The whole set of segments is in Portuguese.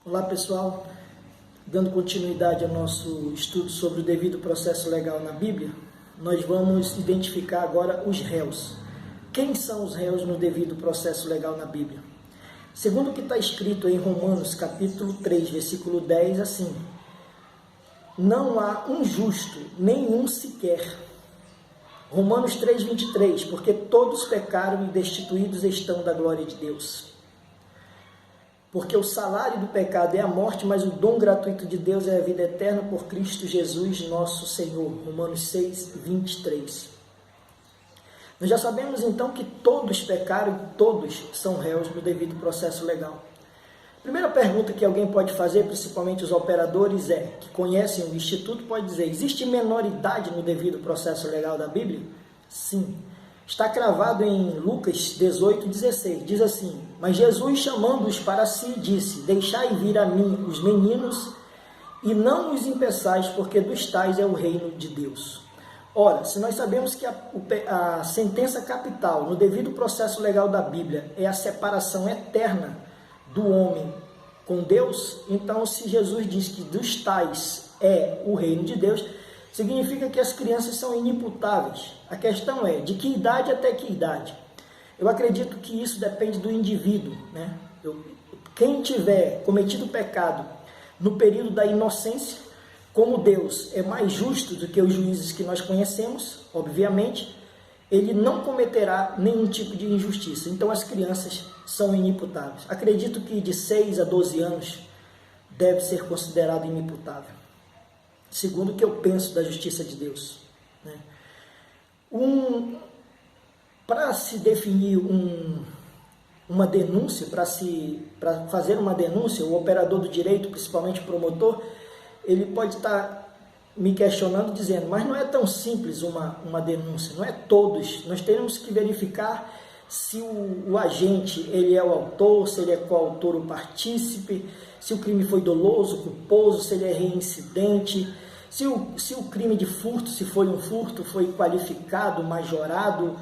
Olá pessoal, dando continuidade ao nosso estudo sobre o devido processo legal na Bíblia, nós vamos identificar agora os réus. Quem são os réus no devido processo legal na Bíblia? Segundo o que está escrito em Romanos capítulo 3, versículo 10, assim: não há um justo, nenhum sequer. Romanos 3, 23, porque todos pecaram e destituídos estão da glória de Deus. Porque o salário do pecado é a morte, mas o dom gratuito de Deus é a vida eterna por Cristo Jesus, nosso Senhor. Romanos 6, 23. Nós já sabemos então que todos pecaram e todos são réus no devido processo legal. A primeira pergunta que alguém pode fazer, principalmente os operadores, que conhecem o Instituto, pode dizer: existe menoridade no devido processo legal da Bíblia? Sim. Está cravado em Lucas 18, 16. Diz assim: mas Jesus, chamando-os para si, disse: deixai vir a mim os meninos e não os impeçais, porque dos tais é o reino de Deus. Ora, se nós sabemos que a sentença capital no devido processo legal da Bíblia é a separação eterna do homem com Deus, então se Jesus diz que dos tais é o reino de Deus, significa que as crianças são inimputáveis. A questão é, de que idade até que idade? Eu acredito que isso depende do indivíduo, né? Quem tiver cometido pecado no período da inocência, como Deus é mais justo do que os juízes que nós conhecemos, obviamente, ele não cometerá nenhum tipo de injustiça. Então as crianças são inimputáveis. Acredito que de 6 a 12 anos deve ser considerado inimputável, segundo o que eu penso da justiça de Deus, né? Para se definir uma denúncia, para fazer uma denúncia, o operador do direito, principalmente o promotor, ele pode estar me questionando, dizendo: mas não é tão simples uma denúncia, não é todos. Nós temos que verificar se o agente ele é o autor, se ele é coautor ou partícipe, se o crime foi doloso, culposo, se ele é reincidente, se o crime de furto, se foi um furto, foi qualificado, majorado,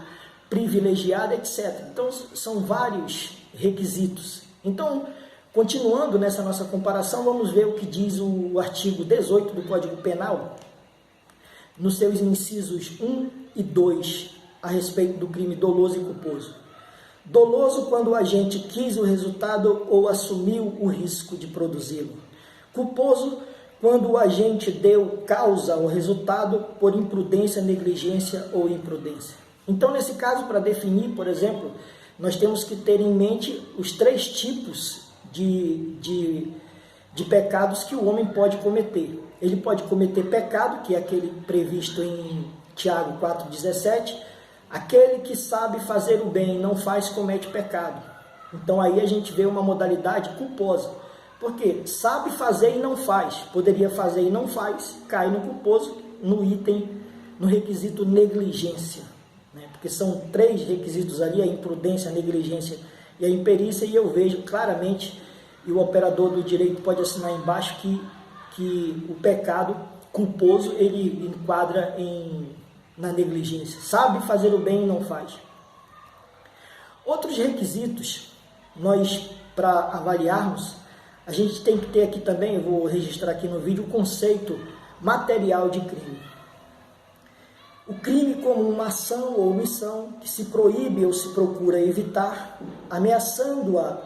privilegiado, etc. Então, são vários requisitos. Então, continuando nessa nossa comparação, vamos ver o que diz o artigo 18 do Código Penal, nos seus incisos 1 e 2, a respeito do crime doloso e culposo. Doloso quando o agente quis o resultado ou assumiu o risco de produzi-lo. Culposo quando o agente deu causa ao resultado por imprudência, negligência ou imprudência. Então, nesse caso, para definir, por exemplo, nós temos que ter em mente os 3 tipos de pecados que o homem pode cometer. Ele pode cometer pecado, que é aquele previsto em Tiago 4,17, aquele que sabe fazer o bem e não faz, comete pecado. Então aí a gente vê uma modalidade culposa, porque sabe fazer e não faz, poderia fazer e não faz, cai no culposo, no requisito negligência, né? Porque são 3 requisitos ali: a imprudência, a negligência e a imperícia, e eu vejo claramente, e o operador do direito pode assinar embaixo, que o pecado culposo ele enquadra na negligência, sabe fazer o bem e não faz. Outros requisitos, para avaliarmos, a gente tem que ter aqui também, eu vou registrar aqui no vídeo, o conceito material de crime. O crime como uma ação ou omissão que se proíbe ou se procura evitar, ameaçando-a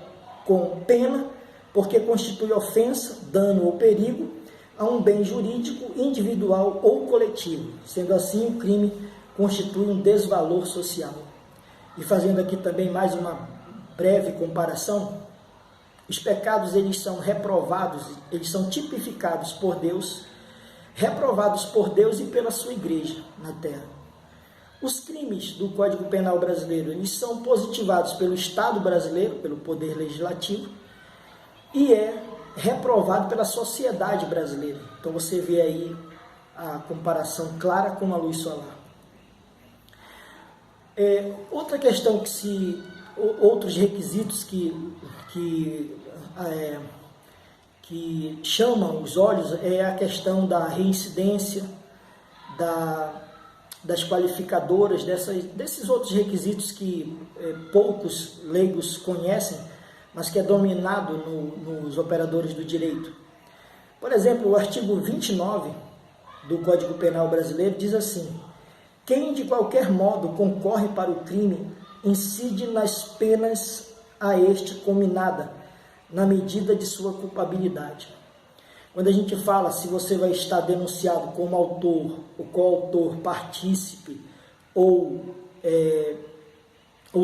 com pena, porque constitui ofensa, dano ou perigo a um bem jurídico, individual ou coletivo. Sendo assim, o crime constitui um desvalor social. E fazendo aqui também mais uma breve comparação, os pecados eles são reprovados, eles são tipificados por Deus, reprovados por Deus e pela sua igreja na terra. Os crimes do Código Penal brasileiro, eles são positivados pelo Estado brasileiro, pelo Poder Legislativo, e é reprovado pela sociedade brasileira. Então você vê aí a comparação clara com a luz solar. Outra questão outros requisitos que chamam os olhos é a questão da reincidência, das qualificadoras, desses outros requisitos que poucos leigos conhecem, mas que é dominado nos operadores do direito. Por exemplo, o artigo 29 do Código Penal brasileiro diz assim: quem de qualquer modo concorre para o crime incide nas penas a este cominada, na medida de sua culpabilidade. Quando a gente fala se você vai estar denunciado como autor, ou coautor, partícipe, ou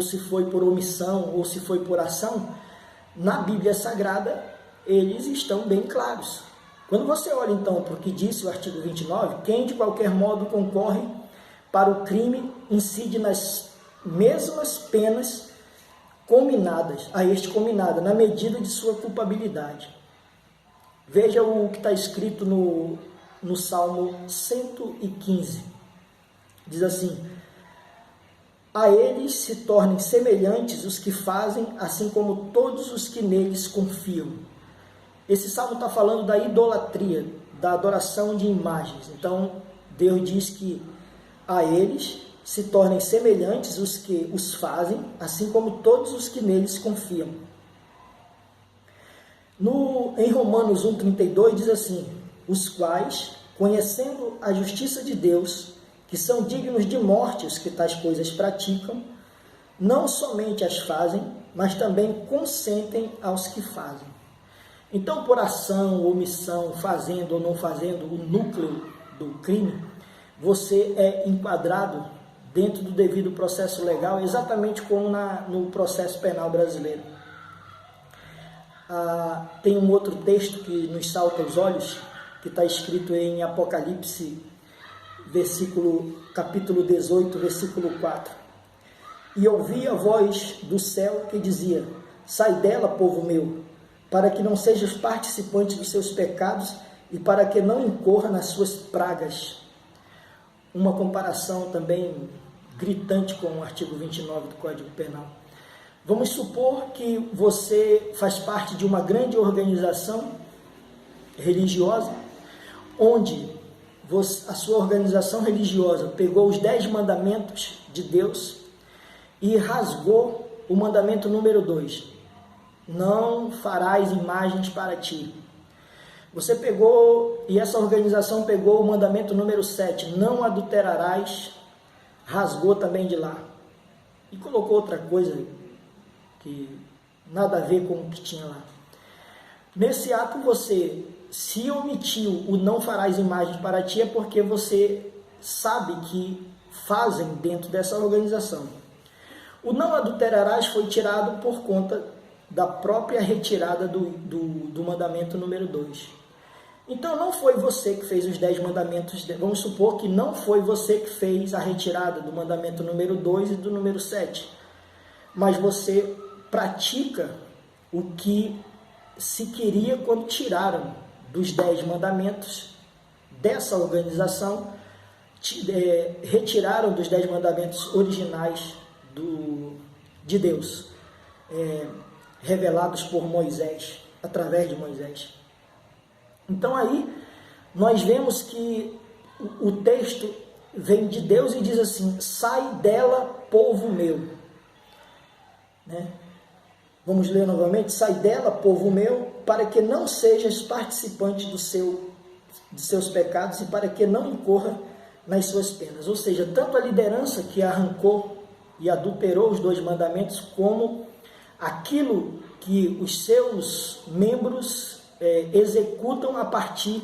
se foi por omissão, ou se foi por ação, na Bíblia Sagrada eles estão bem claros. Quando você olha então para o que disse o artigo 29, quem de qualquer modo concorre para o crime incide nas mesmas penas cominadas, a este cominada, na medida de sua culpabilidade. Veja o que está escrito no Salmo 115. Diz assim: a eles se tornem semelhantes os que fazem, assim como todos os que neles confiam. Esse salmo está falando da idolatria, da adoração de imagens. Então, Deus diz que a eles se tornem semelhantes os que os fazem, assim como todos os que neles confiam. Em Romanos 1,32 diz assim: os quais, conhecendo a justiça de Deus, que são dignos de morte os que tais coisas praticam, não somente as fazem, mas também consentem aos que fazem. Então, por ação, omissão, fazendo ou não fazendo o núcleo do crime, você é enquadrado dentro do devido processo legal, exatamente como no processo penal brasileiro. Tem um outro texto que nos salta aos olhos, que está escrito em Apocalipse, capítulo 18, versículo 4. E ouvi a voz do céu que dizia: sai dela, povo meu, para que não sejas participante dos seus pecados e para que não incorra nas suas pragas. Uma comparação também gritante com o artigo 29 do Código Penal. Vamos supor que você faz parte de uma grande organização religiosa, onde a sua organização religiosa pegou os 10 mandamentos de Deus e rasgou o mandamento número 2. Não farás imagens para ti. Você pegou, e essa organização pegou o mandamento número 7, não adulterarás, rasgou também de lá. E colocou outra coisa que nada a ver com o que tinha lá. Nesse ato você, se omitiu o não farás imagens para ti, é porque você sabe que fazem dentro dessa organização. O não adulterarás foi tirado por conta da própria retirada do mandamento número 2. Então não foi você que fez os 10 mandamentos, vamos supor que não foi você que fez a retirada do mandamento número 2 e do número 7, mas você pratica o que se queria quando tiraram dos 10 mandamentos dessa organização, retiraram dos 10 mandamentos originais de Deus, revelados por Moisés, através de Moisés. Então aí nós vemos que o texto vem de Deus e diz assim: sai dela, povo meu. Né? Vamos ler novamente: sai dela, povo meu, para que não sejas participante dos seus pecados e para que não incorra nas suas penas. Ou seja, tanto a liderança que arrancou e adulterou os 2 mandamentos, como aquilo que os seus membros executam a partir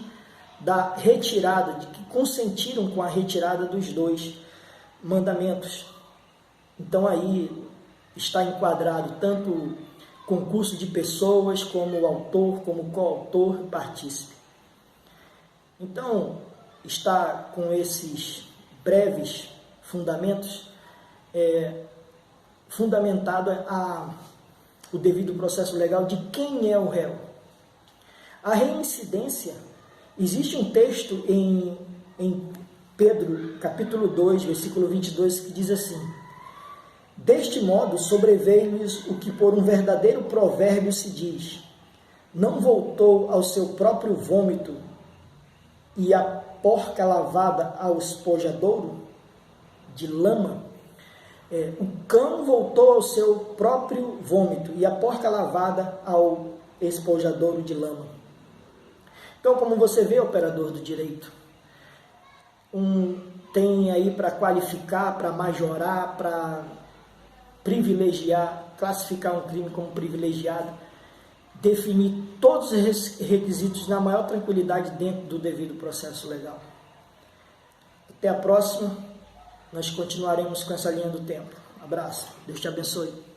da retirada, de que consentiram com a retirada dos 2 mandamentos. Então aí está enquadrado tanto concurso de pessoas, como o autor, como coautor, partícipe. Então, está com esses breves fundamentos fundamentado o devido processo legal de quem é o réu. A reincidência, existe um texto em Pedro, capítulo 2, versículo 22, que diz assim: deste modo sobreveio-lhes o que por um verdadeiro provérbio se diz: não voltou ao seu próprio vômito e a porca lavada ao espojadouro de lama. O cão voltou ao seu próprio vômito e a porca lavada ao espojadouro de lama. Então, como você vê, operador do direito, tem aí para qualificar, para majorar, para privilegiar, classificar um crime como privilegiado, definir todos os requisitos na maior tranquilidade dentro do devido processo legal. Até a próxima, nós continuaremos com essa linha do tempo. Abraço, Deus te abençoe.